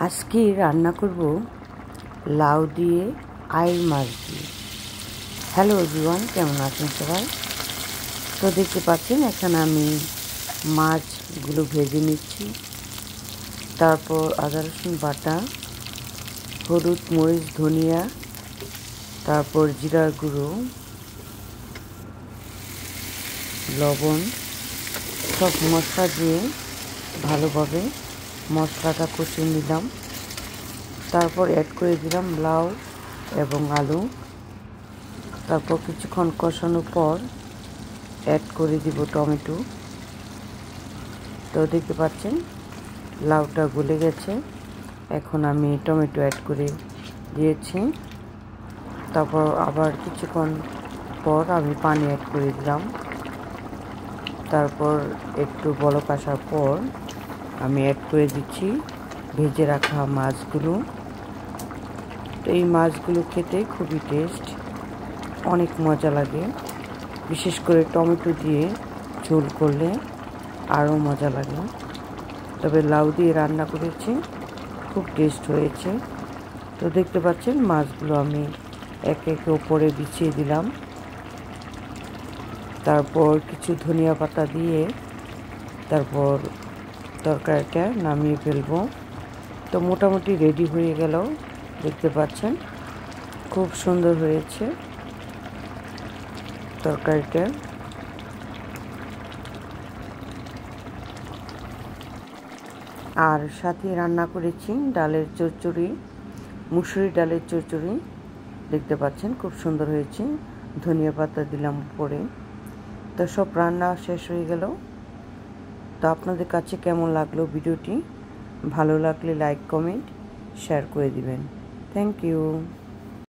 আজকে রান্না করব লাউ দিয়ে আইড় মাছ দিয়ে। হ্যালো এভরিওয়ান, কেমন আছেন সবাই? তো দেখতে পাচ্ছেন এখানে আমি মাছগুলো ভেজে নিচ্ছি। তারপর আদা রসুন বাটা, হলুদ মরিচ ধনিয়া, তারপর জিরার গুঁড়ো, লবণ সব মশলা দিয়ে ভালোভাবে মশলাটা কষিয়ে নিলাম। তারপর অ্যাড করে দিলাম লাউ এবং আলু। তারপর কিছুক্ষণ কষানোর পর অ্যাড করে দিব টমেটো। তো দেখতে পাচ্ছেন লাউটা গলে গেছে। এখন আমি টমেটো অ্যাড করে দিয়েছি। তারপর আবার কিছুক্ষণ পর আমি পানি অ্যাড করে দিলাম। তারপর একটু বলক আসার পর আমি অ্যাড করে দিচ্ছি ভেজে রাখা মাছগুলো। তো এই মাছগুলো খেতে খুবই টেস্ট, অনেক মজা লাগে। বিশেষ করে টমেটো দিয়ে ঝোল করলে আরও মজা লাগে। তবে লাউ দিয়ে রান্না করেছি, খুব টেস্ট হয়েছে। তো দেখতে পাচ্ছেন মাছগুলো আমি একে একে ওপরে বিছিয়ে দিলাম। তারপর কিছু ধনিয়া পাতা দিয়ে তারপর তরকারিটা নামিয়ে ফেলবো। তো মোটামুটি রেডি হয়ে গেল। দেখতে পাচ্ছেন খুব সুন্দর হয়েছে তরকারিটা। আর সাথে রান্না করেছি ডালের চচ্চড়ি, মুসুরি ডালের চচ্চড়ি। দেখতে পাচ্ছেন খুব সুন্দর হয়েছে, ধনিয়া পাতা দিলাম উপরে। তো সব রান্না শেষ হয়ে গেল। তো আপনাদের কাছে কেমন লাগলো ভিডিওটি? ভালো লাগলে লাইক কমেন্ট শেয়ার করে দিবেন। Thank you.